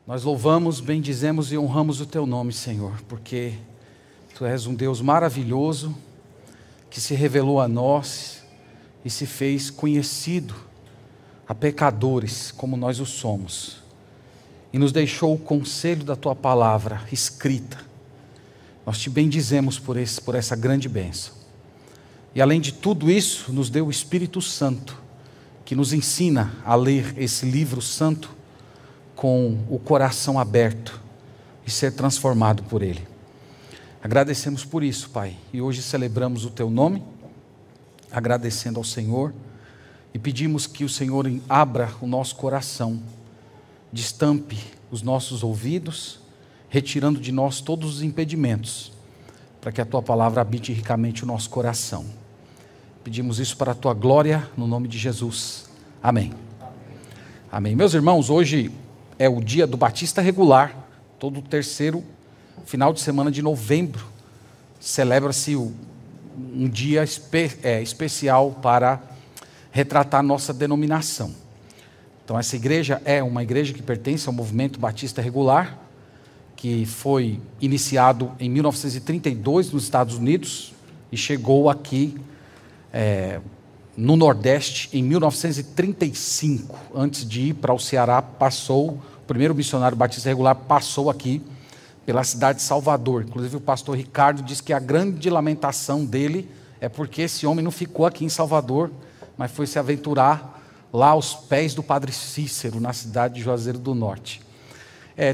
Nós louvamos, bendizemos e honramos o Teu nome, Senhor, porque Tu és um Deus maravilhoso, que se revelou a nós e se fez conhecido a pecadores como nós o somos, e nos deixou o conselho da Tua palavra escrita. Nós Te bendizemos por essa grande bênção. E além de tudo isso, nos deu o Espírito Santo, que nos ensina a ler esse livro santo com o coração aberto e ser transformado por Ele. Agradecemos por isso, Pai, e hoje celebramos o Teu nome, agradecendo ao Senhor, e pedimos que o Senhor abra o nosso coração, destampe os nossos ouvidos, retirando de nós todos os impedimentos, para que a Tua palavra habite ricamente o nosso coração. Pedimos isso para a Tua glória, no nome de Jesus. Amém. Amém. Meus irmãos, hoje é o dia do Batista Regular. Todo o terceiro final de semana de novembro celebra-se um dia especial para retratar nossa denominação. Então essa igreja é uma igreja que pertence ao movimento Batista Regular, que foi iniciado em 1932 nos Estados Unidos e chegou aqui no Nordeste em 1935. Antes de ir para o Ceará, o primeiro missionário batista regular passou aqui pela cidade de Salvador. Inclusive o pastor Ricardo diz que a grande lamentação dele é porque esse homem não ficou aqui em Salvador, mas foi se aventurar lá aos pés do Padre Cícero, na cidade de Juazeiro do Norte.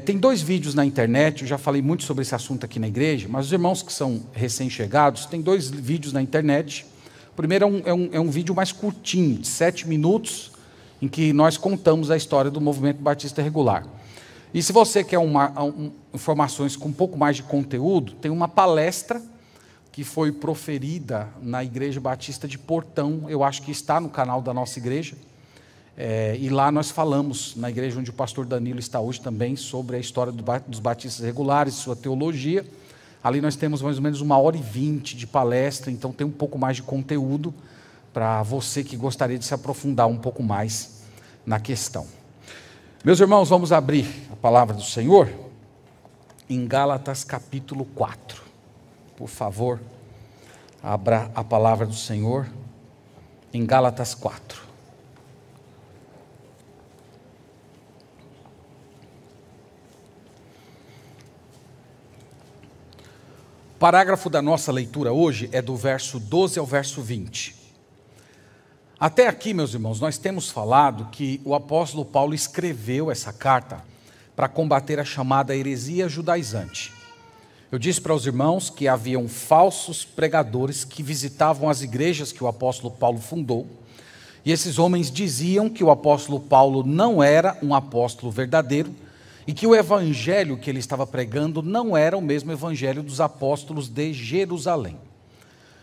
Tem 2 vídeos na internet, eu já falei muito sobre esse assunto aqui na igreja, mas os irmãos que são recém-chegados, tem 2 vídeos na internet. O primeiro é um vídeo mais curtinho, de 7 minutos, em que nós contamos a história do movimento Batista Regular. E se você quer informações com um pouco mais de conteúdo, tem uma palestra que foi proferida na Igreja Batista de Portão, eu acho que está no canal da nossa igreja, e lá nós falamos, na igreja onde o pastor Danilo está hoje também, sobre a história dos batistas regulares, sua teologia. Ali nós temos mais ou menos 1h20 de palestra, então tem um pouco mais de conteúdo para você que gostaria de se aprofundar um pouco mais na questão. Meus irmãos, vamos abrir a palavra do Senhor em Gálatas capítulo 4. Por favor, abra a palavra do Senhor em Gálatas 4. O parágrafo da nossa leitura hoje é do verso 12 ao verso 20. Até aqui, meus irmãos, nós temos falado que o apóstolo Paulo escreveu essa carta para combater a chamada heresia judaizante. Eu disse para os irmãos que haviam falsos pregadores que visitavam as igrejas que o apóstolo Paulo fundou, e esses homens diziam que o apóstolo Paulo não era um apóstolo verdadeiro, e que o evangelho que ele estava pregando não era o mesmo evangelho dos apóstolos de Jerusalém.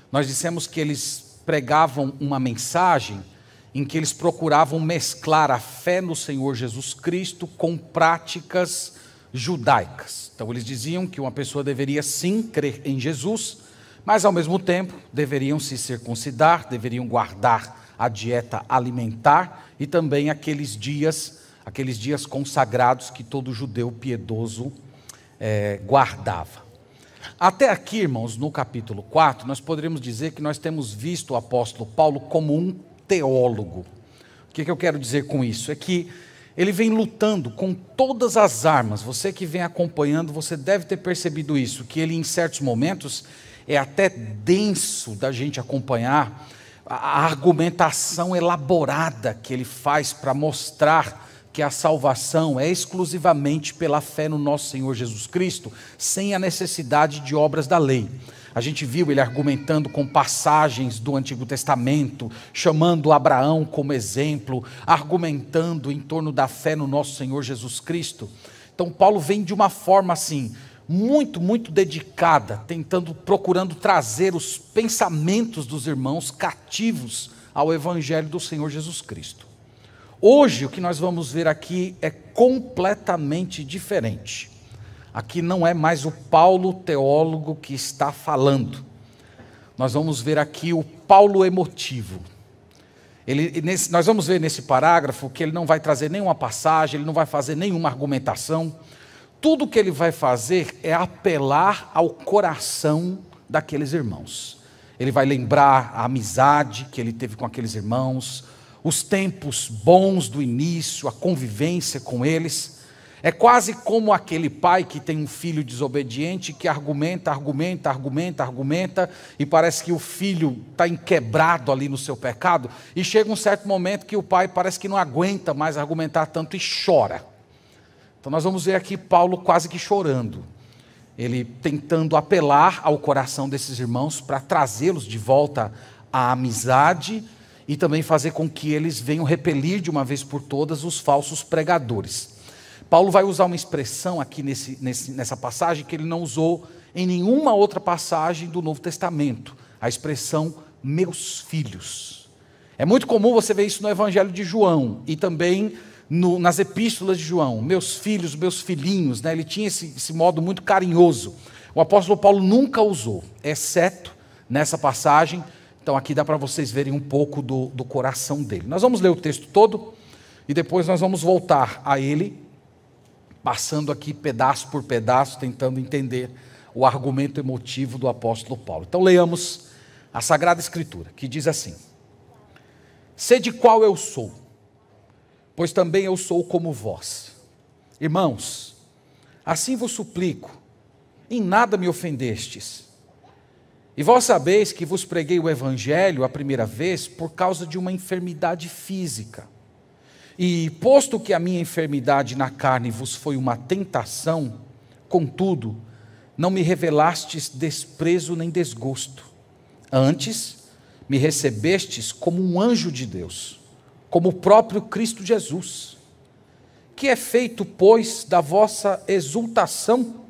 Nós dissemos que eles pregavam uma mensagem em que eles procuravam mesclar a fé no Senhor Jesus Cristo com práticas judaicas. Então eles diziam que uma pessoa deveria sim crer em Jesus, mas ao mesmo tempo deveriam se circuncidar, deveriam guardar a dieta alimentar e também aqueles dias consagrados que todo judeu piedoso guardava. Até aqui, irmãos, no capítulo 4, nós poderíamos dizer que nós temos visto o apóstolo Paulo como um teólogo. O que eu quero dizer com isso? É que ele vem lutando com todas as armas. Você que vem acompanhando, você deve ter percebido isso, que ele em certos momentos é até denso da gente acompanhar a argumentação elaborada que ele faz para mostrar que a salvação é exclusivamente pela fé no nosso Senhor Jesus Cristo, sem a necessidade de obras da lei. A gente viu ele argumentando com passagens do Antigo Testamento, chamando Abraão como exemplo, argumentando em torno da fé no nosso Senhor Jesus Cristo. Então Paulo vem de uma forma assim, muito dedicada, procurando trazer os pensamentos dos irmãos cativos ao Evangelho do Senhor Jesus Cristo. Hoje, o que nós vamos ver aqui é completamente diferente. Aqui não é mais o Paulo teólogo que está falando. Nós vamos ver aqui o Paulo emotivo. Nós vamos ver nesse parágrafo que ele não vai trazer nenhuma passagem, ele não vai fazer nenhuma argumentação. Tudo que ele vai fazer é apelar ao coração daqueles irmãos. Ele vai lembrar a amizade que ele teve com aqueles irmãos, os tempos bons do início, a convivência com eles. É quase como aquele pai que tem um filho desobediente que argumenta, e parece que o filho está enquebrado ali no seu pecado, e chega um certo momento que o pai parece que não aguenta mais argumentar tanto e chora. Então nós vamos ver aqui Paulo quase que chorando, ele tentando apelar ao coração desses irmãos para trazê-los de volta à amizade e também fazer com que eles venham repelir de uma vez por todas os falsos pregadores. Paulo vai usar uma expressão aqui nessa passagem que ele não usou em nenhuma outra passagem do Novo Testamento, a expressão meus filhos. É muito comum você ver isso no Evangelho de João e também nas epístolas de João, meus filhos, meus filhinhos, né? Ele tinha esse modo muito carinhoso. O apóstolo Paulo nunca usou, exceto nessa passagem. Então aqui dá para vocês verem um pouco do coração dele. Nós vamos ler o texto todo e depois nós vamos voltar a ele, passando aqui pedaço por pedaço, tentando entender o argumento emotivo do apóstolo Paulo. Então leiamos a Sagrada Escritura, que diz assim: sede qual eu sou, pois também eu sou como vós. Irmãos, assim vos suplico, em nada me ofendestes. E vós sabeis que vos preguei o Evangelho a primeira vez por causa de uma enfermidade física. E posto que a minha enfermidade na carne vos foi uma tentação, contudo, não me revelastes desprezo nem desgosto. Antes, me recebestes como um anjo de Deus, como o próprio Cristo Jesus. Que é feito, pois, da vossa exultação?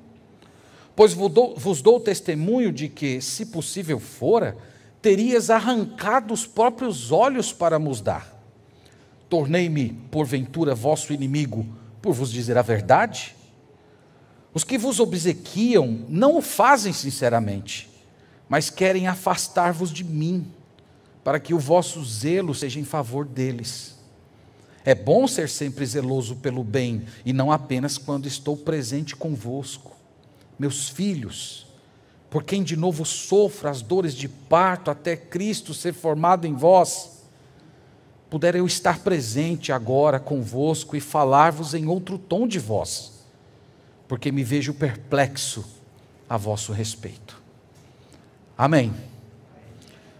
Pois vos dou testemunho de que, se possível fora, terias arrancado os próprios olhos para vos dar. Tornei-me, porventura, vosso inimigo, por vos dizer a verdade? Os que vos obsequiam não o fazem sinceramente, mas querem afastar-vos de mim, para que o vosso zelo seja em favor deles. É bom ser sempre zeloso pelo bem, e não apenas quando estou presente convosco. Meus filhos, por quem de novo sofro as dores de parto até Cristo ser formado em vós, puder eu estar presente agora convosco e falar-vos em outro tom de voz, porque me vejo perplexo a vosso respeito. Amém.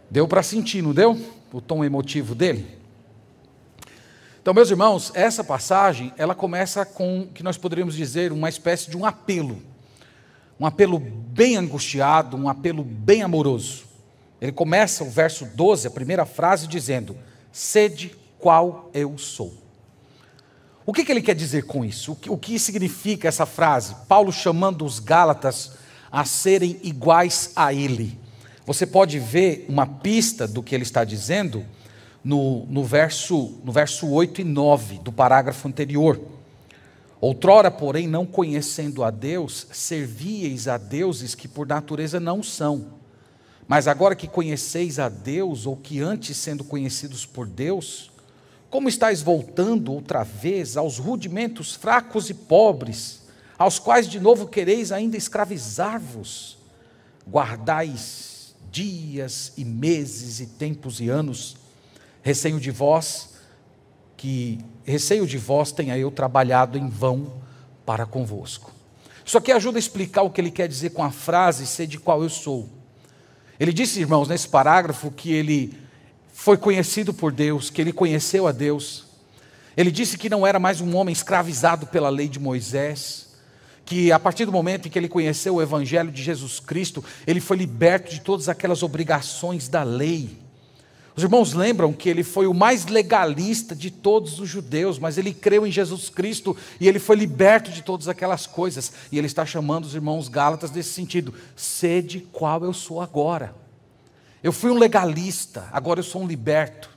Deu para sentir, não deu? O tom emotivo dele? Então, meus irmãos, essa passagem, ela começa com, que nós poderíamos dizer, uma espécie de um apelo bem angustiado, um apelo bem amoroso. Ele começa o verso 12, a primeira frase, dizendo: sede qual eu sou. O que ele quer dizer com isso? O que significa essa frase? Paulo chamando os Gálatas a serem iguais a ele. Você pode ver uma pista do que ele está dizendo no verso 8 e 9 do parágrafo anterior. Outrora, porém, não conhecendo a Deus, servíeis a deuses que por natureza não são. Mas agora que conheceis a Deus, ou que antes sendo conhecidos por Deus, como estáis voltando outra vez aos rudimentos fracos e pobres, aos quais de novo quereis ainda escravizar-vos? Guardais dias e meses e tempos e anos, receio de vós tenha eu trabalhado em vão para convosco. Isso aqui ajuda a explicar o que ele quer dizer com a frase, sede qual eu sou. Ele disse, irmãos, nesse parágrafo, que ele foi conhecido por Deus, que ele conheceu a Deus. Ele disse que não era mais um homem escravizado pela lei de Moisés, que a partir do momento em que ele conheceu o Evangelho de Jesus Cristo, ele foi liberto de todas aquelas obrigações da lei. Os irmãos lembram que ele foi o mais legalista de todos os judeus, mas ele creu em Jesus Cristo e ele foi liberto de todas aquelas coisas. E ele está chamando os irmãos Gálatas nesse sentido: sede qual eu sou agora. Eu fui um legalista, agora eu sou um liberto.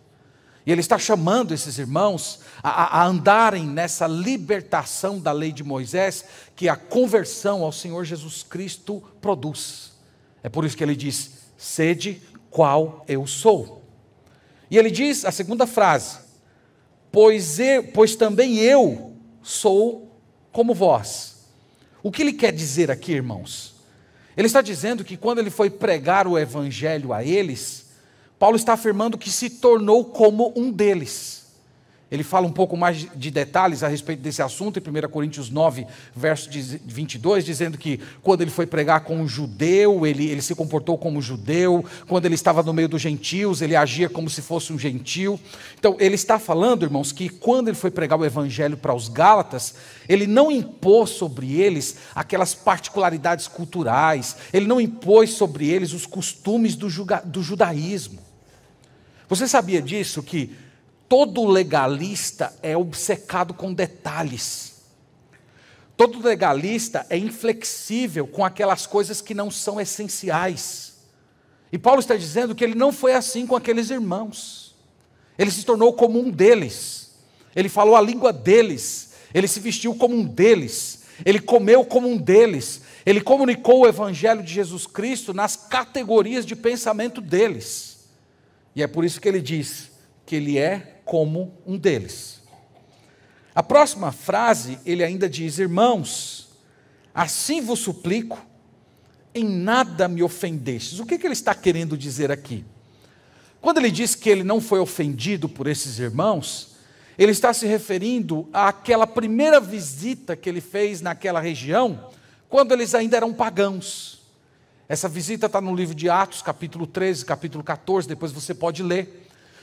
E ele está chamando esses irmãos a andarem nessa libertação da lei de Moisés, que a conversão ao Senhor Jesus Cristo produz. É por isso que ele diz: sede qual eu sou. E ele diz a segunda frase: pois também eu sou como vós. O que ele quer dizer aqui, irmãos? Ele está dizendo que quando ele foi pregar o evangelho a eles, Paulo está afirmando que se tornou como um deles. Ele fala um pouco mais de detalhes a respeito desse assunto em 1 Coríntios 9, verso 22, dizendo que quando ele foi pregar com um judeu, ele se comportou como judeu. Quando ele estava no meio dos gentios, ele agia como se fosse um gentil. Então, ele está falando, irmãos, que quando ele foi pregar o evangelho para os Gálatas, ele não impôs sobre eles aquelas particularidades culturais, ele não impôs sobre eles os costumes do judaísmo. Você sabia disso, que todo legalista é obcecado com detalhes. Todo legalista é inflexível com aquelas coisas que não são essenciais. E Paulo está dizendo que ele não foi assim com aqueles irmãos. Ele se tornou como um deles. Ele falou a língua deles. Ele se vestiu como um deles. Ele comeu como um deles. Ele comunicou o evangelho de Jesus Cristo nas categorias de pensamento deles. E é por isso que ele diz que ele é como um deles. A próxima frase, ele ainda diz: irmãos, assim vos suplico, em nada me ofendestes. O que ele está querendo dizer aqui? Quando ele diz que ele não foi ofendido por esses irmãos, ele está se referindo àquela primeira visita que ele fez naquela região, quando eles ainda eram pagãos. Essa visita está no livro de Atos, capítulo 13, capítulo 14, depois você pode ler.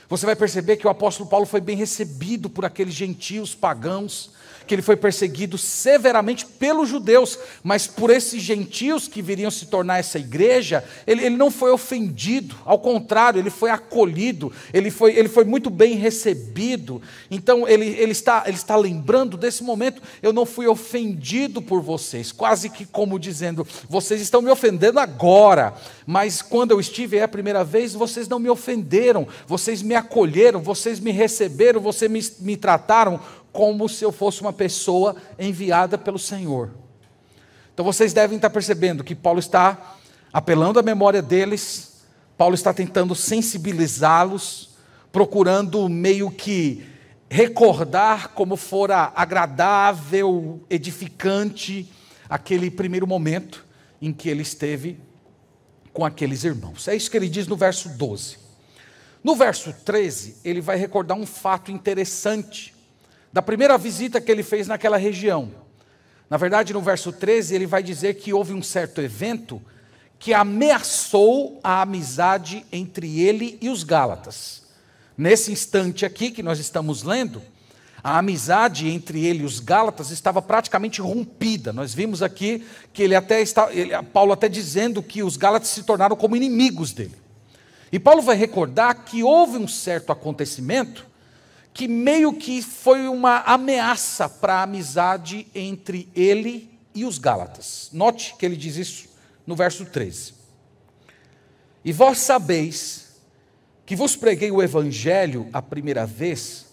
Você vai perceber que o apóstolo Paulo foi bem recebido por aqueles gentios pagãos, que ele foi perseguido severamente pelos judeus, mas por esses gentios que viriam se tornar essa igreja, ele não foi ofendido, ao contrário, ele foi acolhido, ele foi muito bem recebido. Então ele está lembrando desse momento: eu não fui ofendido por vocês, quase que como dizendo, vocês estão me ofendendo agora, mas quando eu estive aí a primeira vez, vocês não me ofenderam, vocês me acolheram, vocês me receberam, vocês me trataram como se eu fosse uma pessoa enviada pelo Senhor. Então vocês devem estar percebendo que Paulo está apelando à memória deles, Paulo está tentando sensibilizá-los, procurando meio que recordar como fora agradável, edificante, aquele primeiro momento em que ele esteve com aqueles irmãos. É isso que ele diz no verso 12. No verso 13, ele vai recordar um fato interessante da primeira visita que ele fez naquela região. Na verdade, no verso 13, ele vai dizer que houve um certo evento que ameaçou a amizade entre ele e os Gálatas. Nesse instante aqui que nós estamos lendo, a amizade entre ele e os Gálatas estava praticamente rompida. Nós vimos aqui que Paulo até dizendo que os Gálatas se tornaram como inimigos dele. E Paulo vai recordar que houve um certo acontecimento que meio que foi uma ameaça para a amizade entre ele e os Gálatas. Note que ele diz isso no verso 13. E vós sabeis que vos preguei o evangelho a primeira vez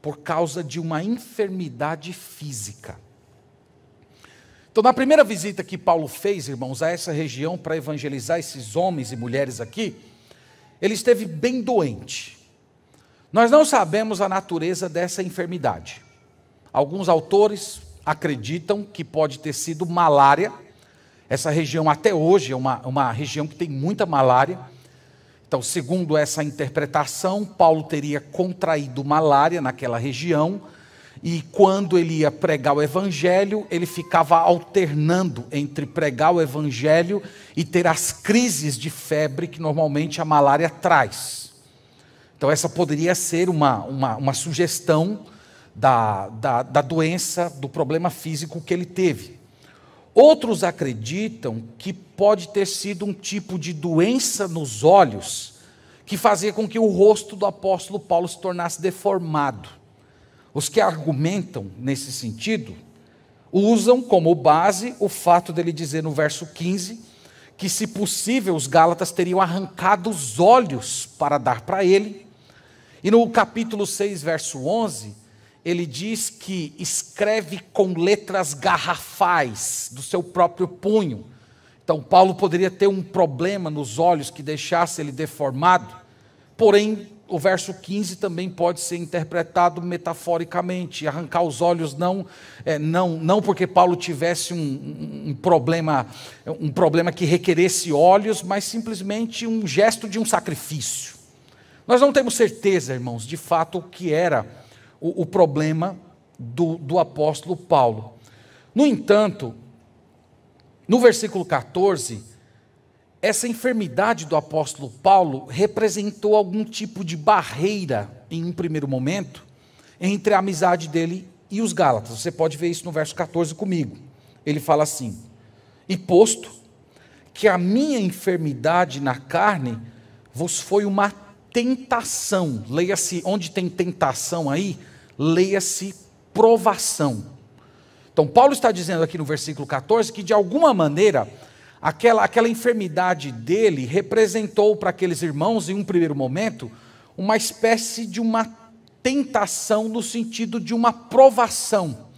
por causa de uma enfermidade física. Então, na primeira visita que Paulo fez, irmãos, a essa região para evangelizar esses homens e mulheres aqui, ele esteve bem doente. Nós não sabemos a natureza dessa enfermidade. Alguns autores acreditam que pode ter sido malária. Essa região até hoje é uma região que tem muita malária. Então, segundo essa interpretação, Paulo teria contraído malária naquela região, e quando ele ia pregar o evangelho, ele ficava alternando entre pregar o evangelho e ter as crises de febre que normalmente a malária traz. Então essa poderia ser uma sugestão da doença, do problema físico que ele teve. Outros acreditam que pode ter sido um tipo de doença nos olhos que fazia com que o rosto do apóstolo Paulo se tornasse deformado. Os que argumentam nesse sentido usam como base o fato dele dizer no verso 15 que, se possível, os Gálatas teriam arrancado os olhos para dar para ele. E no capítulo 6, verso 11, ele diz que escreve com letras garrafais do seu próprio punho. Então Paulo poderia ter um problema nos olhos que deixasse ele deformado, porém o verso 15 também pode ser interpretado metaforicamente, arrancar os olhos não porque Paulo tivesse um problema que requeresse olhos, mas simplesmente um gesto de um sacrifício. Nós não temos certeza, irmãos, de fato o que era o problema do apóstolo Paulo. No entanto, no versículo 14, essa enfermidade do apóstolo Paulo representou algum tipo de barreira, em um primeiro momento, entre a amizade dele e os Gálatas. Você pode ver isso no verso 14 comigo. Ele fala assim: e posto que a minha enfermidade na carne vos foi uma tentação, leia-se, onde tem tentação aí, leia-se provação. Então Paulo está dizendo aqui no versículo 14 que de alguma maneira aquela enfermidade dele representou para aqueles irmãos, em um primeiro momento, uma espécie de uma tentação no sentido de uma provação.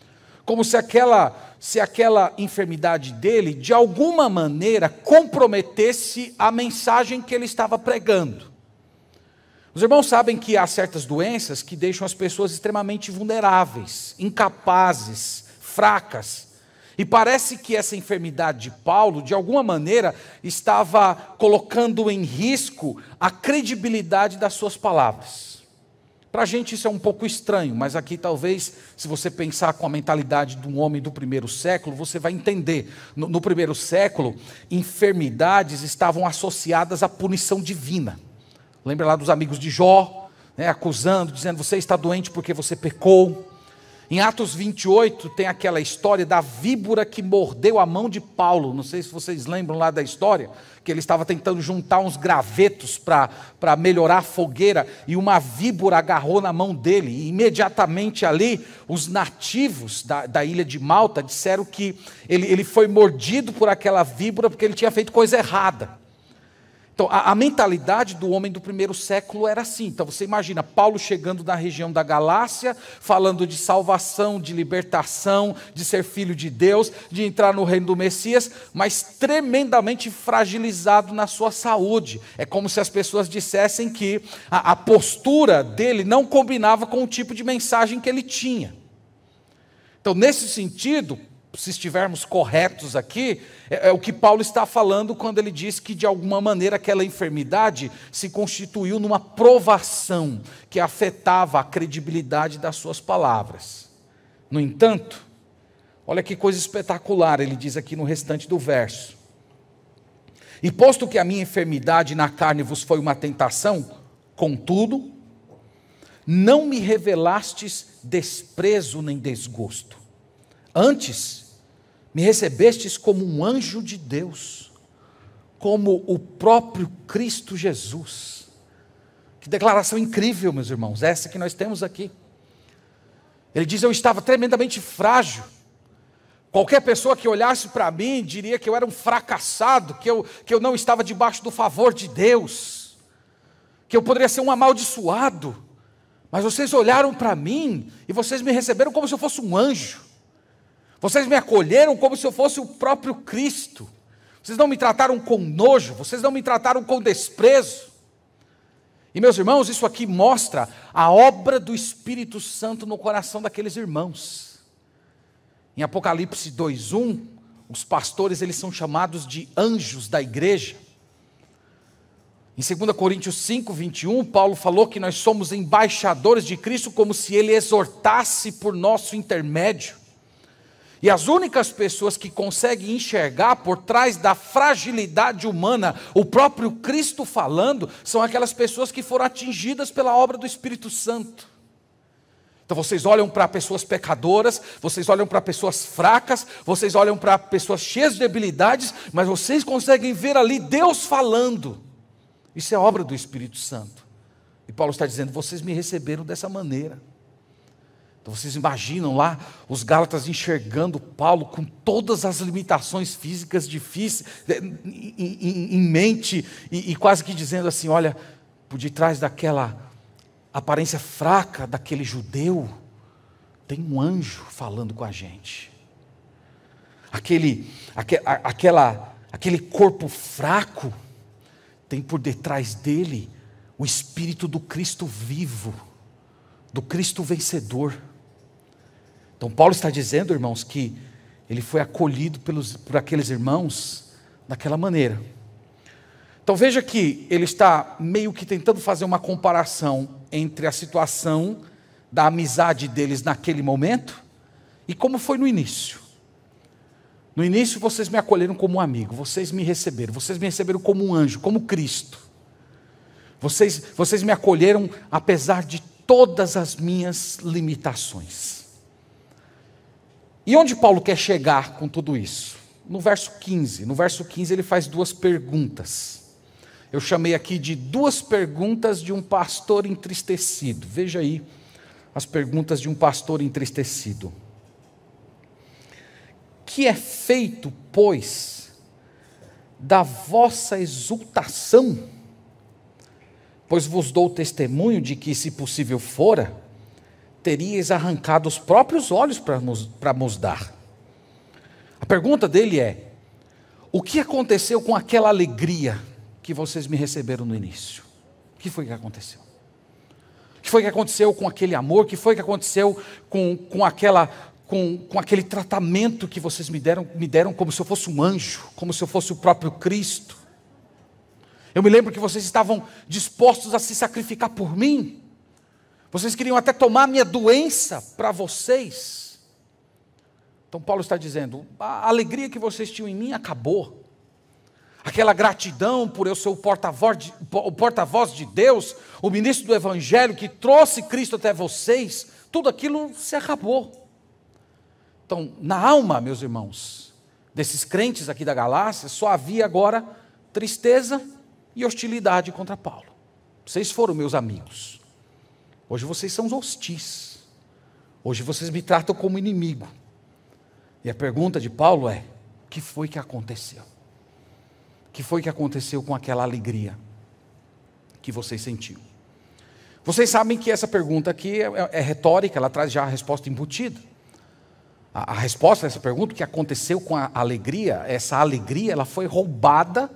Como se aquela enfermidade dele, de alguma maneira, comprometesse a mensagem que ele estava pregando. Os irmãos sabem que há certas doenças que deixam as pessoas extremamente vulneráveis, incapazes, fracas. E parece que essa enfermidade de Paulo, de alguma maneira, estava colocando em risco a credibilidade das suas palavras. Para a gente isso é um pouco estranho, mas aqui talvez, se você pensar com a mentalidade de um homem do primeiro século, você vai entender. No primeiro século, enfermidades estavam associadas à punição divina. Lembra lá dos amigos de Jó, acusando, dizendo, você está doente porque você pecou. Em Atos 28 tem aquela história da víbora que mordeu a mão de Paulo. Não sei se vocês lembram lá da história, que ele estava tentando juntar uns gravetos para melhorar a fogueira, e uma víbora agarrou na mão dele, e imediatamente ali os nativos da ilha de Malta disseram que ele foi mordido por aquela víbora porque ele tinha feito coisa errada. Então, a mentalidade do homem do primeiro século era assim. Então, você imagina Paulo chegando na região da Galácia, falando de salvação, de libertação, de ser filho de Deus, de entrar no reino do Messias, mas tremendamente fragilizado na sua saúde. É como se as pessoas dissessem que a postura dele não combinava com o tipo de mensagem que ele tinha. Então, nesse sentido, se estivermos corretos aqui, é o que Paulo está falando quando ele diz que de alguma maneira aquela enfermidade se constituiu numa provação que afetava a credibilidade das suas palavras. No entanto, olha que coisa espetacular, ele diz aqui no restante do verso: e posto que a minha enfermidade na carne vos foi uma tentação, contudo, não me revelastes desprezo nem desgosto. Antes, me recebestes como um anjo de Deus, como o próprio Cristo Jesus. Que declaração incrível, meus irmãos, essa que nós temos aqui. Ele diz, eu estava tremendamente frágil. Qualquer pessoa que olhasse para mim diria que eu era um fracassado, que eu não estava debaixo do favor de Deus, que eu poderia ser um amaldiçoado. Mas vocês olharam para mim e vocês me receberam como se eu fosse um anjo. Vocês me acolheram como se eu fosse o próprio Cristo. Vocês não me trataram com nojo, vocês não me trataram com desprezo. E meus irmãos, isso aqui mostra a obra do Espírito Santo no coração daqueles irmãos. Em Apocalipse 2:1, os pastores eles são chamados de anjos da igreja. Em 2 Coríntios 5:21, Paulo falou que nós somos embaixadores de Cristo, como se ele exortasse por nosso intermédio. E as únicas pessoas que conseguem enxergar por trás da fragilidade humana o próprio Cristo falando, são aquelas pessoas que foram atingidas pela obra do Espírito Santo. Então vocês olham para pessoas pecadoras, vocês olham para pessoas fracas, vocês olham para pessoas cheias de debilidades, mas vocês conseguem ver ali Deus falando. Isso é obra do Espírito Santo. E Paulo está dizendo, vocês me receberam dessa maneira. Então vocês imaginam lá os Gálatas enxergando Paulo com todas as limitações físicas difíceis em mente e quase que dizendo assim, olha, por detrás daquela aparência fraca daquele judeu, tem um anjo falando com a gente. Aquele corpo fraco, tem por detrás dele o espírito do Cristo vivo, do Cristo vencedor. Então Paulo está dizendo, irmãos, que ele foi acolhido por aqueles irmãos daquela maneira. Então veja que ele está meio que tentando fazer uma comparação entre a situação da amizade deles naquele momento e como foi no início. No início vocês me acolheram como um amigo, vocês me receberam como um anjo, como Cristo. Vocês me acolheram apesar de todas as minhas limitações. E onde Paulo quer chegar com tudo isso? No verso 15. No verso 15 ele faz duas perguntas. Eu chamei aqui de duas perguntas de um pastor entristecido. Veja aí as perguntas de um pastor entristecido. Que é feito, pois, da vossa exultação? Pois vos dou testemunho de que, se possível fora, teríeis arrancado os próprios olhos para nos dar. A pergunta dele é: o que aconteceu com aquela alegria que vocês me receberam no início? O que foi que aconteceu? O que foi que aconteceu com aquele amor? O que foi que aconteceu com aquele tratamento que vocês me deram como se eu fosse um anjo, como se eu fosse o próprio Cristo? Eu me lembro que vocês estavam dispostos a se sacrificar por mim. Vocês queriam até tomar minha doença para vocês. Então Paulo está dizendo, a alegria que vocês tinham em mim acabou. Aquela gratidão por eu ser o porta-voz de Deus, o ministro do Evangelho que trouxe Cristo até vocês, tudo aquilo se acabou. Então, na alma, meus irmãos, desses crentes aqui da Galácia, só havia agora tristeza e hostilidade contra Paulo. Vocês foram meus amigos. Hoje vocês são hostis. Hoje vocês me tratam como inimigo. E a pergunta de Paulo é: o que foi que aconteceu? O que foi que aconteceu com aquela alegria que vocês sentiam? Vocês sabem que essa pergunta aqui é retórica, ela traz já a resposta embutida. A resposta a essa pergunta, o que aconteceu com a alegria, essa alegria ela foi roubada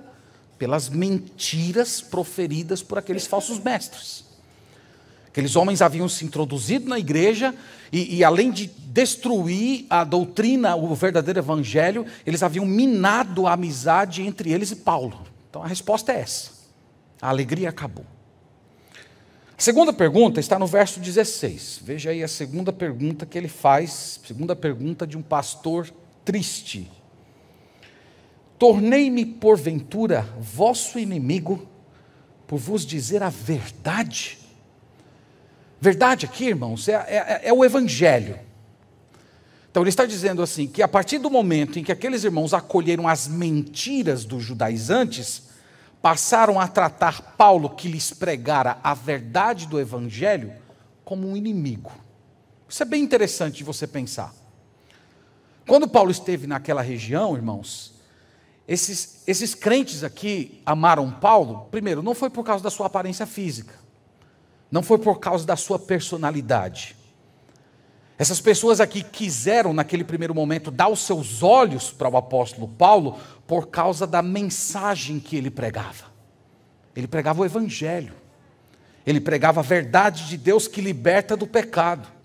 pelas mentiras proferidas por aqueles falsos mestres. Aqueles homens haviam se introduzido na igreja e além de destruir a doutrina, o verdadeiro evangelho, eles haviam minado a amizade entre eles e Paulo. Então a resposta é essa: a alegria acabou. A segunda pergunta está no verso 16. Veja aí a segunda pergunta que ele faz, segunda pergunta de um pastor triste. Tornei-me porventura vosso inimigo por vos dizer a verdade? Verdade aqui, irmãos, é o evangelho. Então ele está dizendo assim, que a partir do momento em que aqueles irmãos acolheram as mentiras dos judaizantes, passaram a tratar Paulo, que lhes pregara a verdade do evangelho, como um inimigo. Isso é bem interessante de você pensar. Quando Paulo esteve naquela região, irmãos, esses crentes aqui amaram Paulo, primeiro, não foi por causa da sua aparência física, não foi por causa da sua personalidade. Essas pessoas aqui quiseram, naquele primeiro momento, dar os seus olhos para o apóstolo Paulo por causa da mensagem que ele pregava. Ele pregava o evangelho. Ele pregava a verdade de Deus que liberta do pecado.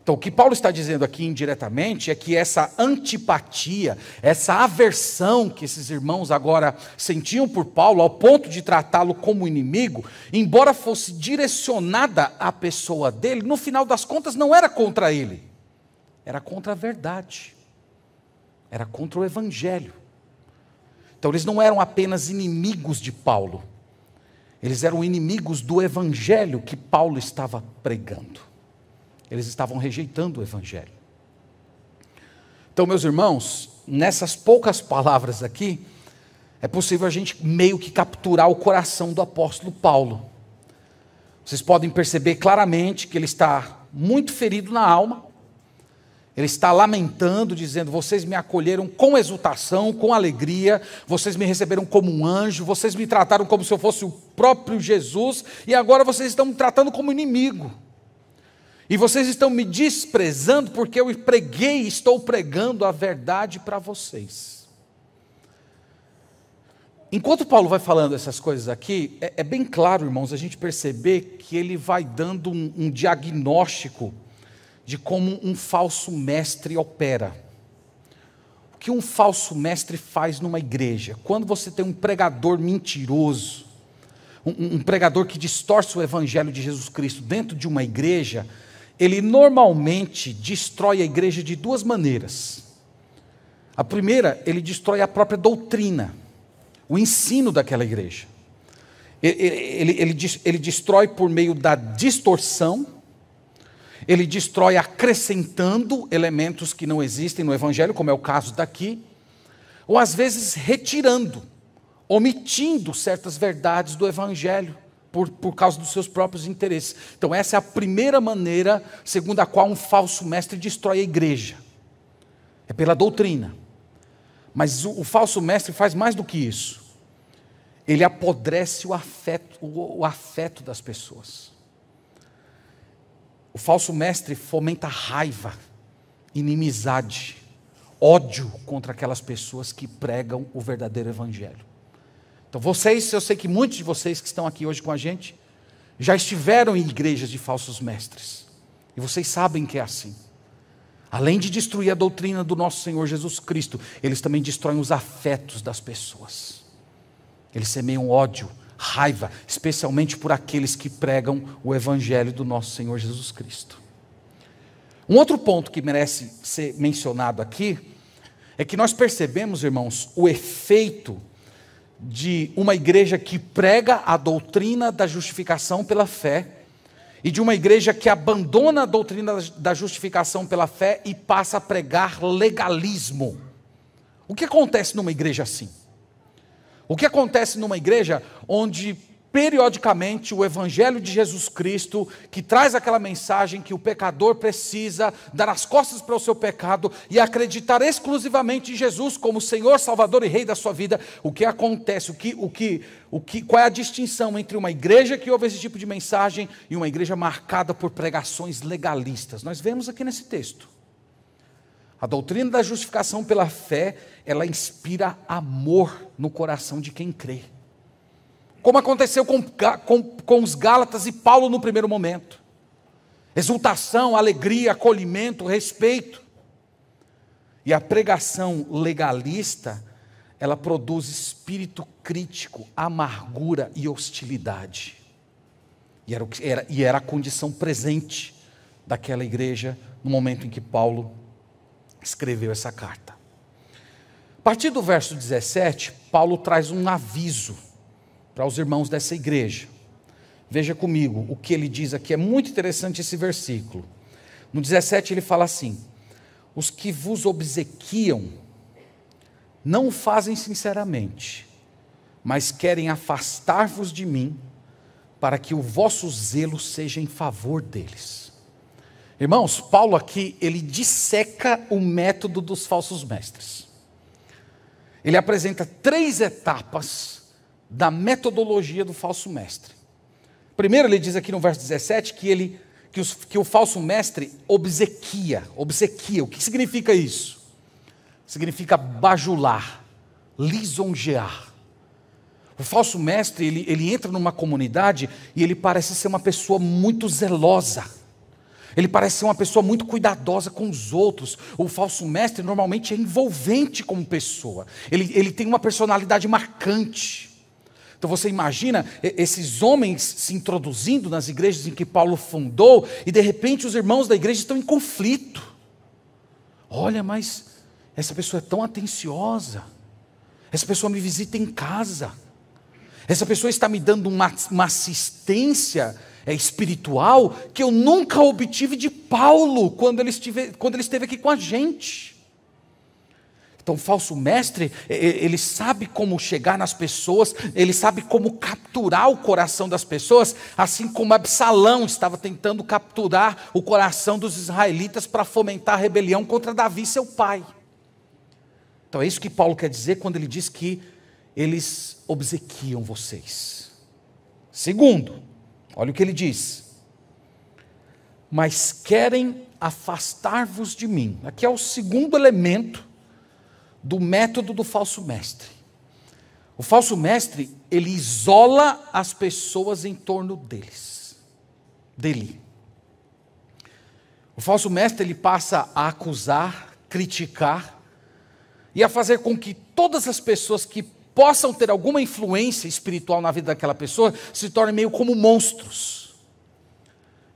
Então, o que Paulo está dizendo aqui indiretamente é que essa antipatia, essa aversão que esses irmãos agora sentiam por Paulo, ao ponto de tratá-lo como inimigo, embora fosse direcionada à pessoa dele, no final das contas não era contra ele, era contra a verdade, era contra o evangelho. Então, eles não eram apenas inimigos de Paulo, eles eram inimigos do evangelho que Paulo estava pregando. Eles estavam rejeitando o evangelho. Então, meus irmãos, nessas poucas palavras aqui, é possível a gente meio que capturar o coração do apóstolo Paulo. Vocês podem perceber claramente que ele está muito ferido na alma. Ele está lamentando, dizendo: vocês me acolheram com exultação, com alegria, vocês me receberam como um anjo, vocês me trataram como se eu fosse o próprio Jesus, e agora vocês estão me tratando como inimigo. E vocês estão me desprezando porque eu estou pregando a verdade para vocês. Enquanto Paulo vai falando essas coisas aqui, é bem claro, irmãos, a gente perceber que ele vai dando um diagnóstico de como um falso mestre opera. O que um falso mestre faz numa igreja? Quando você tem um pregador mentiroso, um pregador que distorce o evangelho de Jesus Cristo dentro de uma igreja, ele normalmente destrói a igreja de duas maneiras. A primeira, ele destrói a própria doutrina, o ensino daquela igreja. Ele destrói por meio da distorção, ele destrói acrescentando elementos que não existem no evangelho, como é o caso daqui, ou às vezes retirando, omitindo certas verdades do evangelho, por causa dos seus próprios interesses. Então essa é a primeira maneira, segundo a qual um falso mestre destrói a igreja. É pela doutrina. Mas o falso mestre faz mais do que isso. Ele apodrece o afeto das pessoas. O falso mestre fomenta raiva, inimizade, ódio contra aquelas pessoas que pregam o verdadeiro evangelho. Então eu sei que muitos de vocês que estão aqui hoje com a gente, já estiveram em igrejas de falsos mestres. E vocês sabem que é assim. Além de destruir a doutrina do nosso Senhor Jesus Cristo, eles também destroem os afetos das pessoas. Eles semeiam ódio, raiva, especialmente por aqueles que pregam o evangelho do nosso Senhor Jesus Cristo. Um outro ponto que merece ser mencionado aqui, é que nós percebemos, irmãos, o efeito de uma igreja que prega a doutrina da justificação pela fé, e de uma igreja que abandona a doutrina da justificação pela fé e passa a pregar legalismo. O que acontece numa igreja assim? O que acontece numa igreja onde periodicamente o evangelho de Jesus Cristo, que traz aquela mensagem que o pecador precisa dar as costas para o seu pecado e acreditar exclusivamente em Jesus como Senhor, Salvador e Rei da sua vida, o que acontece? Qual é a distinção entre uma igreja que ouve esse tipo de mensagem e uma igreja marcada por pregações legalistas? Nós vemos aqui nesse texto. A doutrina da justificação pela fé, ela inspira amor no coração de quem crê. Como aconteceu com os Gálatas e Paulo no primeiro momento. Exultação, alegria, acolhimento, respeito. E a pregação legalista, ela produz espírito crítico, amargura e hostilidade. E era a condição presente daquela igreja no momento em que Paulo escreveu essa carta. A partir do verso 17, Paulo traz um aviso para os irmãos dessa igreja. Veja comigo o que ele diz aqui, é muito interessante esse versículo. No 17 ele fala assim: os que vos obsequiam não o fazem sinceramente, mas querem afastar-vos de mim, para que o vosso zelo seja em favor deles. Irmãos, Paulo aqui, ele disseca o método dos falsos mestres. Ele apresenta 3 etapas da metodologia do falso mestre. Primeiro ele diz aqui no verso 17 que o falso mestre obsequia. O que significa isso? Significa bajular, lisonjear. O falso mestre, ele entra numa comunidade e ele parece ser uma pessoa muito zelosa. Ele parece ser uma pessoa muito cuidadosa com os outros. O falso mestre normalmente é envolvente como pessoa. Ele tem uma personalidade marcante. Então você imagina esses homens se introduzindo nas igrejas em que Paulo fundou, e de repente os irmãos da igreja estão em conflito. Olha, mas essa pessoa é tão atenciosa, essa pessoa me visita em casa, essa pessoa está me dando uma assistência espiritual que eu nunca obtive de Paulo quando ele esteve aqui com a gente. Então o falso mestre, ele sabe como chegar nas pessoas, ele sabe como capturar o coração das pessoas, assim como Absalão estava tentando capturar o coração dos israelitas para fomentar a rebelião contra Davi, seu pai. Então é isso que Paulo quer dizer quando ele diz que eles obsequiam vocês. Segundo, olha o que ele diz: mas querem afastar-vos de mim. Aqui é o segundo elemento do método do falso mestre. O falso mestre, ele isola as pessoas em torno dele. O falso mestre, ele passa a acusar, criticar e a fazer com que todas as pessoas que possam ter alguma influência espiritual na vida daquela pessoa se tornem meio como monstros.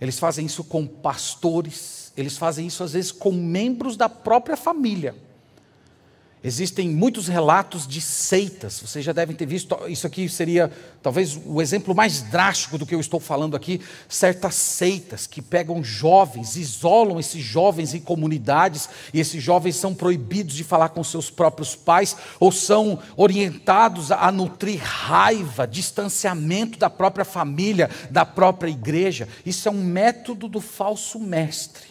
Eles fazem isso com pastores, eles fazem isso às vezes com membros da própria família. Existem muitos relatos de seitas, vocês já devem ter visto, isso aqui seria talvez o exemplo mais drástico do que eu estou falando aqui, certas seitas que pegam jovens, isolam esses jovens em comunidades, e esses jovens são proibidos de falar com seus próprios pais, ou são orientados a nutrir raiva, distanciamento da própria família, da própria igreja. Isso é um método do falso mestre.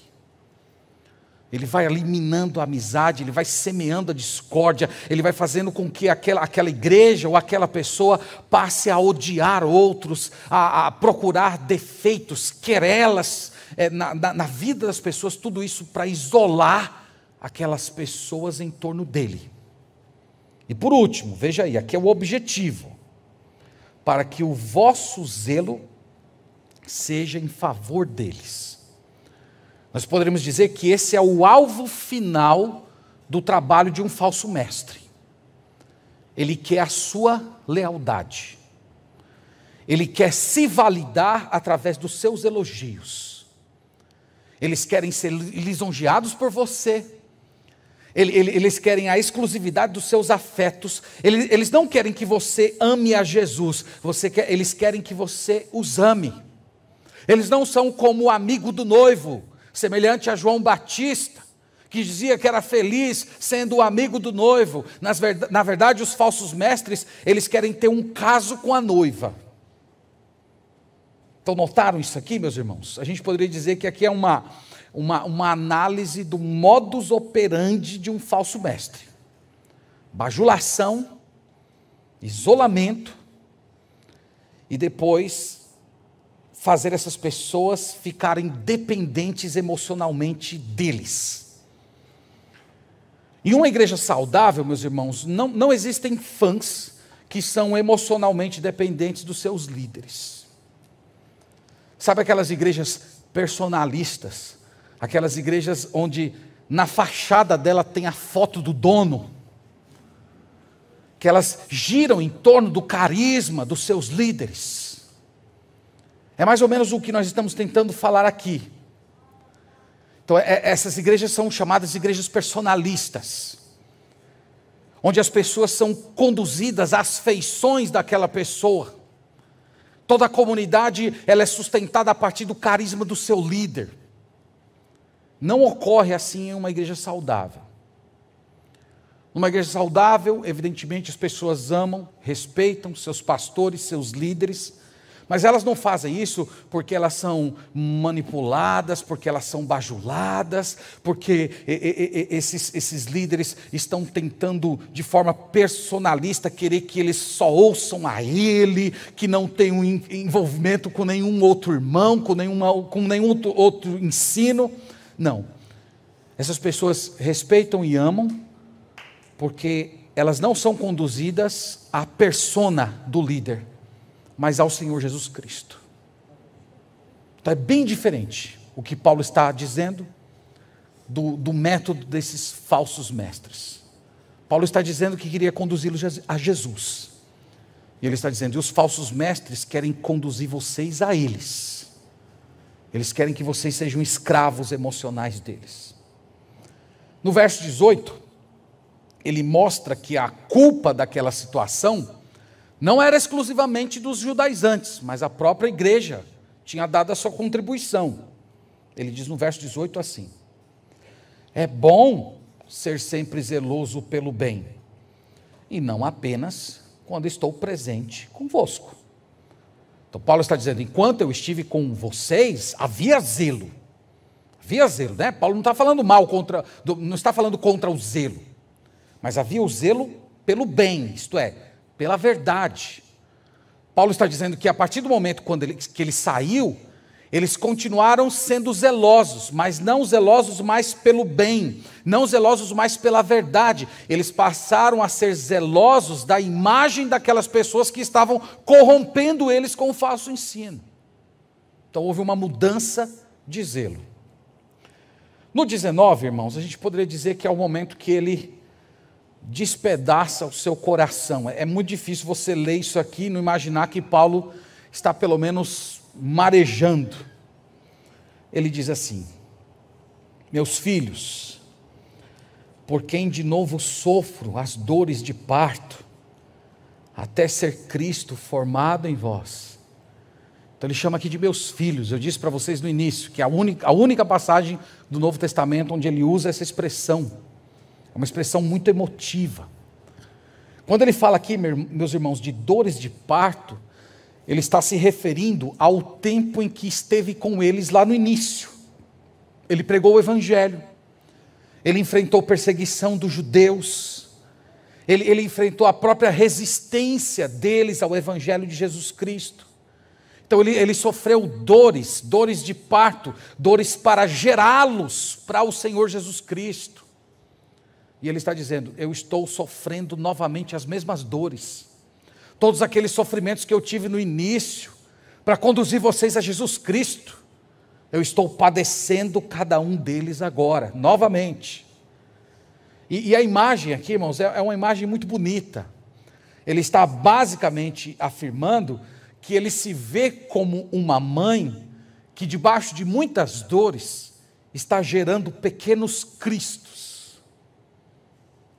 Ele vai eliminando a amizade, ele vai semeando a discórdia, ele vai fazendo com que aquela igreja ou aquela pessoa passe a odiar outros, a procurar defeitos, querelas na vida das pessoas, tudo isso para isolar aquelas pessoas em torno dele. E por último, veja aí, aqui é o objetivo: para que o vosso zelo seja em favor deles. Nós poderíamos dizer que esse é o alvo final do trabalho de um falso mestre. Ele quer a sua lealdade. Ele quer se validar através dos seus elogios. Eles querem ser lisonjeados por você. Eles querem a exclusividade dos seus afetos. Eles não querem que você ame a Jesus. Eles querem que você os ame. Eles não são como o amigo do noivo, semelhante a João Batista, que dizia que era feliz sendo o amigo do noivo. Na verdade, os falsos mestres, eles querem ter um caso com a noiva. Então, notaram isso aqui, meus irmãos? A gente poderia dizer que aqui é uma análise do modus operandi de um falso mestre. Bajulação, isolamento, e depois fazer essas pessoas ficarem dependentes emocionalmente deles. Em uma igreja saudável, meus irmãos, não existem fãs que são emocionalmente dependentes dos seus líderes. Sabe aquelas igrejas personalistas? Aquelas igrejas onde na fachada dela tem a foto do dono? Que elas giram em torno do carisma dos seus líderes. É mais ou menos o que nós estamos tentando falar aqui. Então, essas igrejas são chamadas de igrejas personalistas, onde as pessoas são conduzidas às feições daquela pessoa. Toda a comunidade ela é sustentada a partir do carisma do seu líder. Não ocorre assim em uma igreja saudável. Numa igreja saudável, evidentemente, as pessoas amam, respeitam seus pastores, seus líderes, mas elas não fazem isso porque elas são manipuladas, porque elas são bajuladas, porque esses líderes estão tentando de forma personalista querer que eles só ouçam a ele, que não tenham envolvimento com nenhum outro irmão, com nenhum outro ensino. Não. Essas pessoas respeitam e amam porque elas não são conduzidas à persona do líder, mas ao Senhor Jesus Cristo. Então é bem diferente o que Paulo está dizendo do método desses falsos mestres. Paulo está dizendo que queria conduzi-los a Jesus. E ele está dizendo, e os falsos mestres querem conduzir vocês a eles. Eles querem que vocês sejam escravos emocionais deles. No verso 18, ele mostra que a culpa daquela situação não era exclusivamente dos judaizantes, mas a própria igreja tinha dado a sua contribuição. Ele diz no verso 18 assim: é bom ser sempre zeloso pelo bem, e não apenas quando estou presente convosco. Então Paulo está dizendo, enquanto eu estive com vocês, havia zelo. Havia zelo, né? Paulo não está falando não está falando contra o zelo, mas havia o zelo pelo bem, isto é, pela verdade. Paulo está dizendo que a partir do momento que ele saiu, Eles continuaram sendo zelosos, mas não zelosos mais pelo bem, não zelosos mais pela verdade. Eles passaram a ser zelosos da imagem daquelas pessoas que estavam corrompendo eles com o falso ensino. Então houve uma mudança de zelo. No 19, irmãos, a gente poderia dizer que é o momento que ele despedaça o seu coração. É muito difícil você ler isso aqui e não imaginar que Paulo está pelo menos marejando. Ele diz assim: meus filhos, por quem de novo sofro as dores de parto, até ser Cristo formado em vós. Então ele chama aqui de meus filhos. Eu disse para vocês no início que a única passagem do Novo Testamento onde ele usa essa expressão. É uma expressão muito emotiva. Quando ele fala aqui, meus irmãos, de dores de parto, ele está se referindo ao tempo em que esteve com eles lá no início. Ele pregou o Evangelho, ele enfrentou perseguição dos judeus, ele enfrentou a própria resistência deles ao Evangelho de Jesus Cristo. Então ele sofreu dores de parto, dores para gerá-los para o Senhor Jesus Cristo. E ele está dizendo: eu estou sofrendo novamente as mesmas dores. Todos aqueles sofrimentos que eu tive no início, para conduzir vocês a Jesus Cristo, eu estou padecendo cada um deles agora, novamente. E a imagem aqui, irmãos, é uma imagem muito bonita. Ele está basicamente afirmando que ele se vê como uma mãe que, debaixo de muitas dores, está gerando pequenos cristos.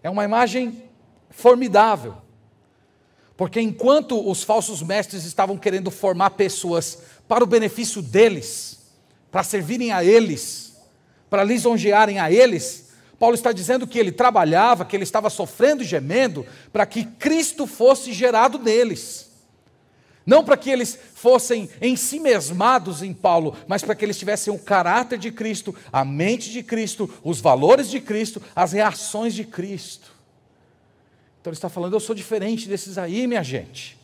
É uma imagem formidável. Porque enquanto os falsos mestres estavam querendo formar pessoas para o benefício deles, para servirem a eles, para lisonjearem a eles, Paulo está dizendo que ele trabalhava, que ele estava sofrendo e gemendo, para que Cristo fosse gerado neles. Não para que eles fossem ensimesmados em Paulo, mas para que eles tivessem o caráter de Cristo, a mente de Cristo, os valores de Cristo, as reações de Cristo. Então ele está falando: eu sou diferente desses aí, minha gente.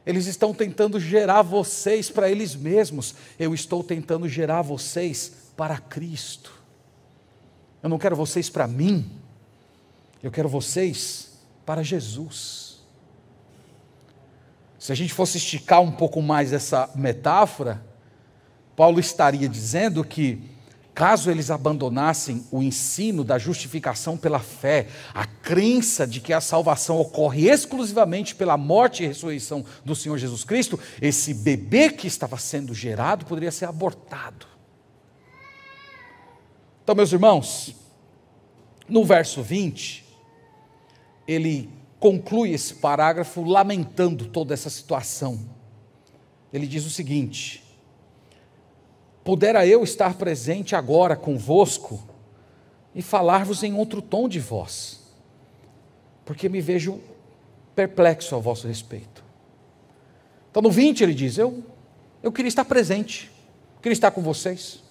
Eles estão tentando gerar vocês para eles mesmos. Eu estou tentando gerar vocês para Cristo. Eu não quero vocês para mim. Eu quero vocês para Jesus. Se a gente fosse esticar um pouco mais essa metáfora, Paulo estaria dizendo que, caso eles abandonassem o ensino da justificação pela fé, a crença de que a salvação ocorre exclusivamente pela morte e ressurreição do Senhor Jesus Cristo, esse bebê que estava sendo gerado poderia ser abortado. Então, meus irmãos, no verso 20, ele conclui esse parágrafo lamentando toda essa situação. Ele diz o seguinte: pudera eu estar presente agora convosco e falar-vos em outro tom de voz, porque me vejo perplexo a vosso respeito. Então no 20 ele diz: eu queria estar presente, queria estar com vocês,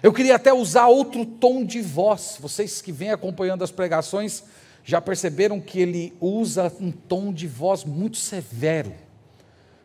eu queria até usar outro tom de voz. Vocês que vêm acompanhando as pregações já perceberam que ele usa um tom de voz muito severo.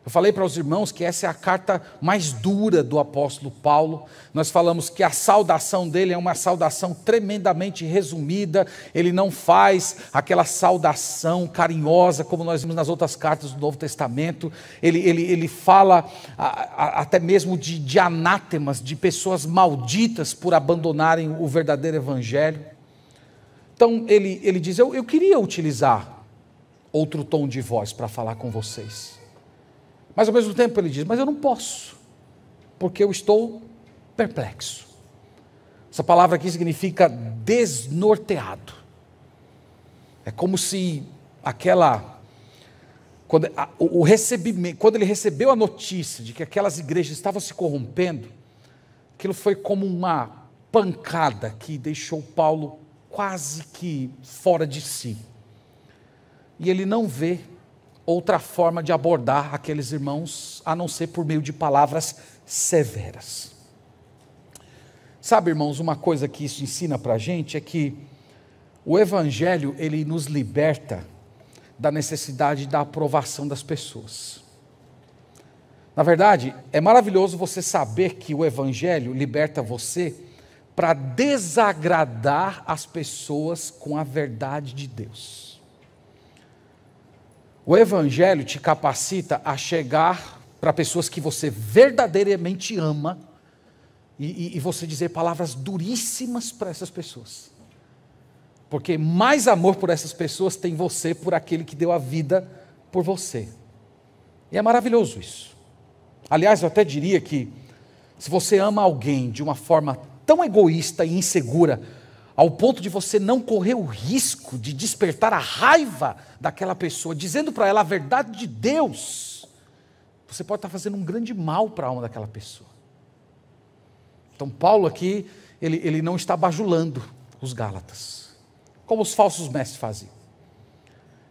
Eu falei para os irmãos que essa é a carta mais dura do apóstolo Paulo. Nós falamos que a saudação dele é uma saudação tremendamente resumida. Ele não faz aquela saudação carinhosa como nós vimos nas outras cartas do Novo Testamento. Ele fala até mesmo de anátemas, de pessoas malditas por abandonarem o verdadeiro evangelho. Então ele diz: eu queria utilizar outro tom de voz para falar com vocês. Mas ao mesmo tempo ele diz: mas eu não posso, porque eu estou perplexo. Essa palavra aqui significa desnorteado. É como se quando ele recebeu a notícia de que aquelas igrejas estavam se corrompendo, aquilo foi como uma pancada que deixou Paulo quase que fora de si. E ele não vê outra forma de abordar aqueles irmãos, a não ser por meio de palavras severas. Sabe, irmãos, uma coisa que isso ensina para a gente é que o Evangelho, ele nos liberta da necessidade da aprovação das pessoas. Na verdade, é maravilhoso você saber que o Evangelho liberta você para desagradar as pessoas com a verdade de Deus. O Evangelho te capacita a chegar para pessoas que você verdadeiramente ama e você dizer palavras duríssimas para essas pessoas. Porque mais amor por essas pessoas tem você por aquele que deu a vida por você. E é maravilhoso isso. Aliás, eu até diria que se você ama alguém de uma forma tão egoísta e insegura, ao ponto de você não correr o risco de despertar a raiva daquela pessoa, dizendo para ela a verdade de Deus, você pode estar fazendo um grande mal para a alma daquela pessoa. Então Paulo aqui, ele não está bajulando os Gálatas, como os falsos mestres faziam.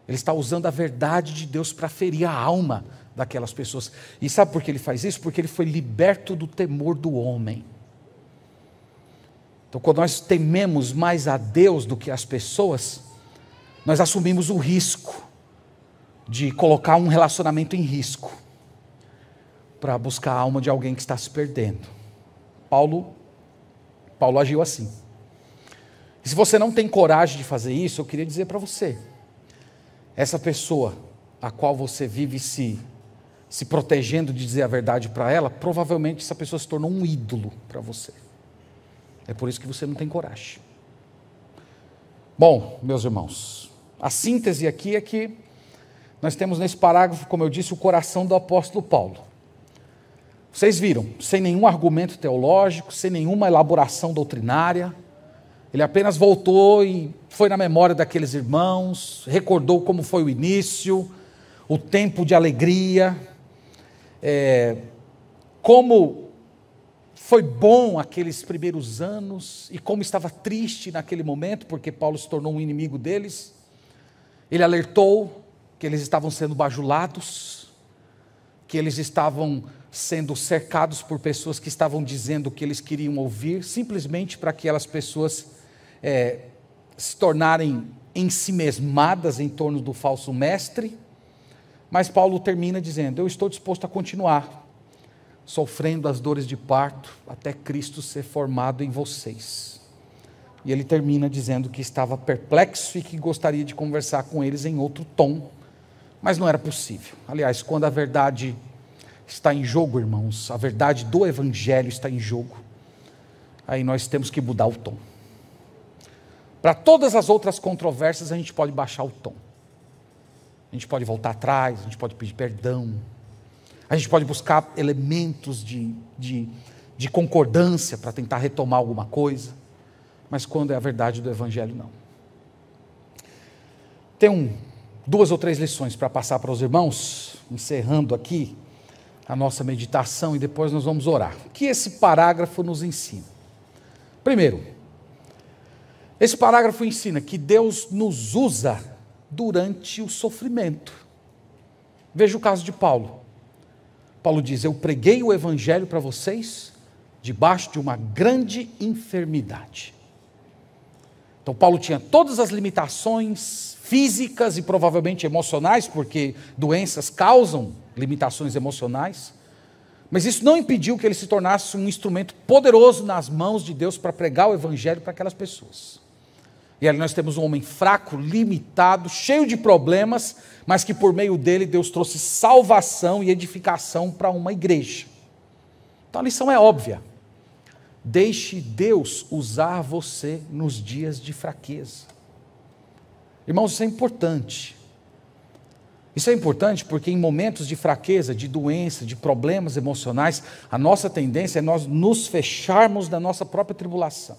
Ele está usando a verdade de Deus para ferir a alma daquelas pessoas. E sabe por que ele faz isso? Porque ele foi liberto do temor do homem. Então, quando nós tememos mais a Deus do que as pessoas, nós assumimos o risco de colocar um relacionamento em risco para buscar a alma de alguém que está se perdendo. Paulo agiu assim. E se você não tem coragem de fazer isso, eu queria dizer para você, essa pessoa a qual você vive se protegendo de dizer a verdade para ela, provavelmente essa pessoa se tornou um ídolo para você. É por isso que você não tem coragem. Bom, meus irmãos, a síntese aqui é que nós temos nesse parágrafo, como eu disse, o coração do apóstolo Paulo. Vocês viram, sem nenhum argumento teológico, sem nenhuma elaboração doutrinária, ele apenas voltou e foi na memória daqueles irmãos, recordou como foi o início, o tempo de alegria, como foi bom aqueles primeiros anos e como estava triste naquele momento, porque Paulo se tornou um inimigo deles. Ele alertou que eles estavam sendo bajulados, que eles estavam sendo cercados por pessoas que estavam dizendo o que eles queriam ouvir, simplesmente para que aquelas pessoas se tornarem ensimesmadas em torno do falso mestre. Mas Paulo termina dizendo: eu estou disposto a continuar sofrendo as dores de parto até Cristo ser formado em vocês. E ele termina dizendo que estava perplexo e que gostaria de conversar com eles em outro tom, mas não era possível. Aliás, quando a verdade está em jogo, irmãos, a verdade do Evangelho está em jogo, aí nós temos que mudar o tom. Para todas as outras controvérsias a gente pode baixar o tom. A gente pode voltar atrás, a gente pode pedir perdão, a gente pode buscar elementos de concordância para tentar retomar alguma coisa, mas quando é a verdade do Evangelho, não. Tem 2 ou 3 lições para passar para os irmãos, encerrando aqui a nossa meditação e depois nós vamos orar. O que esse parágrafo nos ensina? Primeiro, esse parágrafo ensina que Deus nos usa durante o sofrimento. Veja o caso de Paulo. Paulo diz: eu preguei o Evangelho para vocês debaixo de uma grande enfermidade. Então Paulo tinha todas as limitações físicas e provavelmente emocionais, porque doenças causam limitações emocionais, mas isso não impediu que ele se tornasse um instrumento poderoso nas mãos de Deus para pregar o Evangelho para aquelas pessoas. E ali nós temos um homem fraco, limitado, cheio de problemas, mas que por meio dele Deus trouxe salvação e edificação para uma igreja. Então a lição é óbvia: deixe Deus usar você nos dias de fraqueza. Irmãos, isso é importante. Isso é importante porque em momentos de fraqueza, de doença, de problemas emocionais, a nossa tendência é nós nos fecharmos da nossa própria tribulação.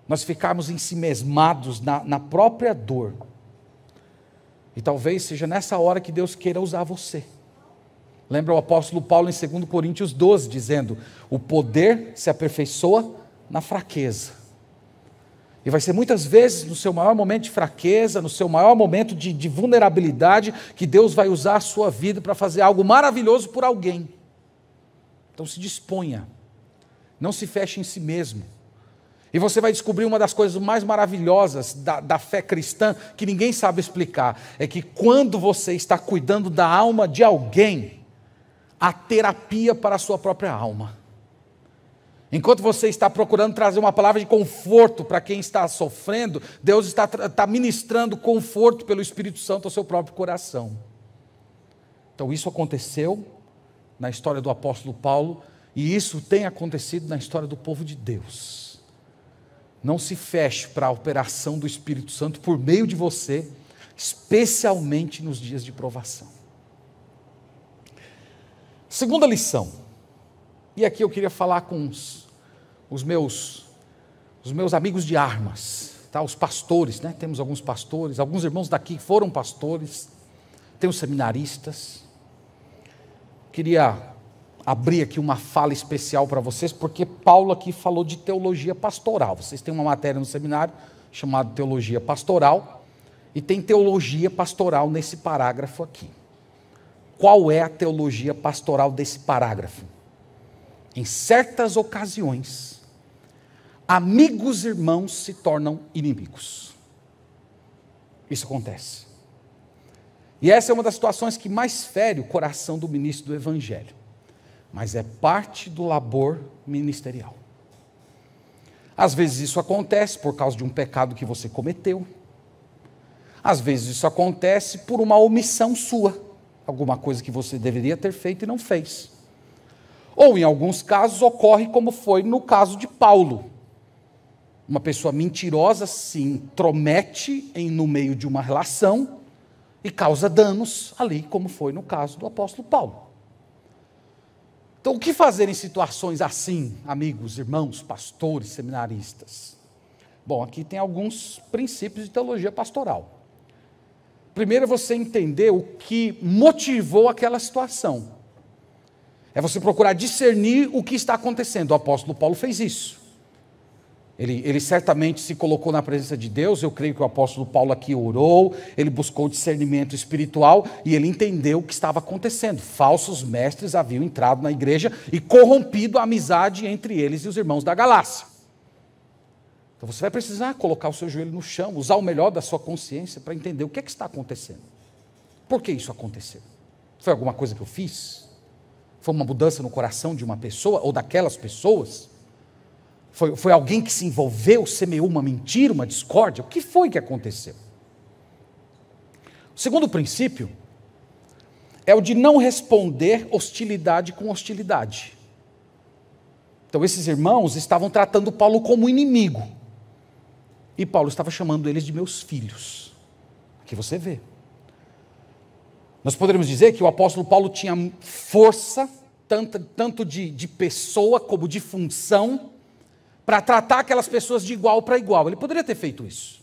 Nós ficarmos ensimesmados na própria dor. E talvez seja nessa hora que Deus queira usar você. Lembra o apóstolo Paulo em 2 Coríntios 12, dizendo: o poder se aperfeiçoa na fraqueza. E vai ser muitas vezes no seu maior momento de fraqueza, no seu maior momento de vulnerabilidade, que Deus vai usar a sua vida para fazer algo maravilhoso por alguém. Então se disponha, não se feche em si mesmo. E você vai descobrir uma das coisas mais maravilhosas da fé cristã, que ninguém sabe explicar, é que quando você está cuidando da alma de alguém, a terapia para a sua própria alma. Enquanto você está procurando trazer uma palavra de conforto para quem está sofrendo, Deus está ministrando conforto pelo Espírito Santo ao seu próprio coração. Então isso aconteceu na história do apóstolo Paulo, e isso tem acontecido na história do povo de Deus. Não se feche para a operação do Espírito Santo por meio de você, especialmente nos dias de provação. Segunda lição, e aqui eu queria falar com os meus amigos de armas, tá? Os pastores, né? Temos alguns pastores, alguns irmãos daqui foram pastores, tem os seminaristas. Queria abrir aqui uma fala especial para vocês, porque Paulo aqui falou de teologia pastoral. Vocês têm uma matéria no seminário chamada Teologia Pastoral, e tem teologia pastoral nesse parágrafo aqui. Qual é a teologia pastoral desse parágrafo? Em certas ocasiões, amigos irmãos se tornam inimigos. Isso acontece. E essa é uma das situações que mais fere o coração do ministro do Evangelho. Mas é parte do labor ministerial. Às vezes isso acontece por causa de um pecado que você cometeu. Às vezes isso acontece por uma omissão sua. Alguma coisa que você deveria ter feito e não fez. Ou em alguns casos ocorre como foi no caso de Paulo. Uma pessoa mentirosa se intromete no meio de uma relação e causa danos ali, como foi no caso do apóstolo Paulo. Então, o que fazer em situações assim, amigos, irmãos, pastores, seminaristas? Bom, aqui tem alguns princípios de teologia pastoral. Primeiro é você entender o que motivou aquela situação. É você procurar discernir o que está acontecendo. O apóstolo Paulo fez isso. Ele certamente se colocou na presença de Deus. Eu creio que o apóstolo Paulo aqui orou, ele buscou discernimento espiritual e ele entendeu o que estava acontecendo. Falsos mestres haviam entrado na igreja e corrompido a amizade entre eles e os irmãos da Galácia. Então você vai precisar colocar o seu joelho no chão, usar o melhor da sua consciência para entender o que é que está acontecendo. Por que isso aconteceu? Foi alguma coisa que eu fiz? Foi uma mudança no coração de uma pessoa ou daquelas pessoas? Foi alguém que se envolveu, semeou uma mentira, uma discórdia? O que foi que aconteceu? O segundo princípio é o de não responder hostilidade com hostilidade. Então esses irmãos estavam tratando Paulo como inimigo. E Paulo estava chamando eles de meus filhos. Aqui você vê. Nós poderíamos dizer que o apóstolo Paulo tinha força, tanto de pessoa como de função, para tratar aquelas pessoas de igual para igual. Ele poderia ter feito isso.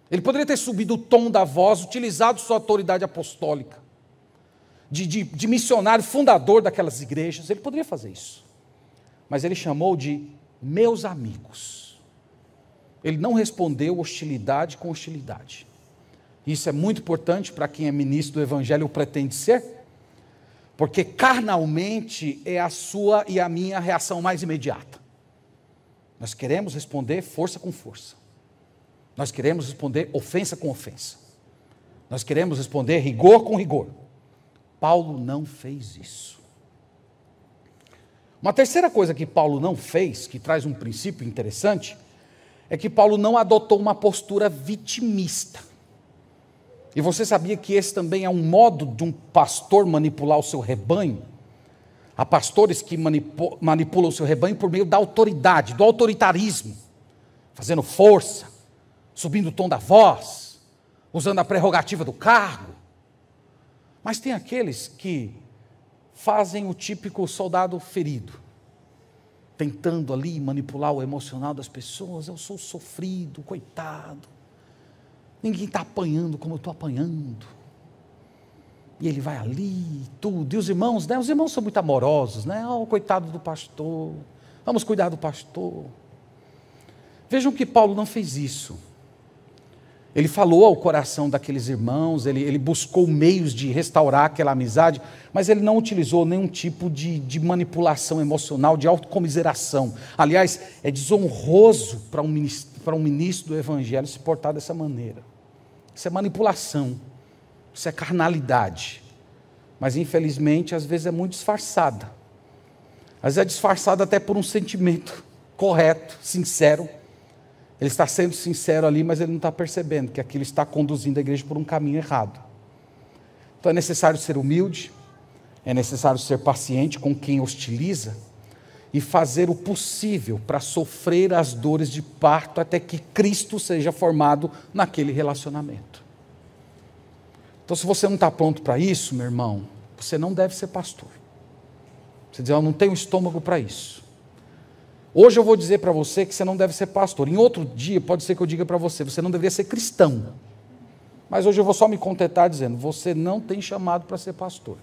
Ele poderia ter subido o tom da voz, utilizado sua autoridade apostólica, de missionário fundador daquelas igrejas. Ele poderia fazer isso. Mas ele chamou de meus amigos. Ele não respondeu hostilidade com hostilidade. Isso é muito importante para quem é ministro do Evangelho ou pretende ser, porque carnalmente é a sua e a minha reação mais imediata. Nós queremos responder força com força. Nós queremos responder ofensa com ofensa. Nós queremos responder rigor com rigor. Paulo não fez isso. Uma terceira coisa que Paulo não fez, que traz um princípio interessante, é que Paulo não adotou uma postura vitimista. E você sabia que esse também é um modo de um pastor manipular o seu rebanho? Há pastores que manipulam o seu rebanho por meio da autoridade, do autoritarismo, fazendo força, subindo o tom da voz, usando a prerrogativa do cargo. Mas tem aqueles que fazem o típico soldado ferido, tentando ali manipular o emocional das pessoas. Eu sou sofrido, coitado. Ninguém está apanhando como eu estou apanhando. E ele vai ali, tudo. E os irmãos, né? Os irmãos são muito amorosos, né? Oh, coitado do pastor. Vamos cuidar do pastor. Vejam que Paulo não fez isso. Ele falou ao coração daqueles irmãos, ele buscou meios de restaurar aquela amizade, mas ele não utilizou nenhum tipo de manipulação emocional, de autocomiseração. Aliás, é desonroso para um ministro do Evangelho se portar dessa maneira. Isso é manipulação. Isso é carnalidade. mas infelizmente às vezes é muito disfarçada. Às vezes é disfarçada até por um sentimento correto, sincero. Ele está sendo sincero ali, mas ele não está percebendo que aquilo está conduzindo a igreja por um caminho errado. Então é necessário ser humilde, é necessário ser paciente com quem hostiliza e fazer o possível para sofrer as dores de parto até que Cristo seja formado naquele relacionamento. Então, se você não está pronto para isso, meu irmão, você não deve ser pastor. Você diz, eu não tenho estômago para isso. Hoje eu vou dizer para você que você não deve ser pastor. Em outro dia, pode ser que eu diga para você, você não deveria ser cristão. Mas hoje eu vou só me contentar dizendo, você não tem chamado para ser pastor.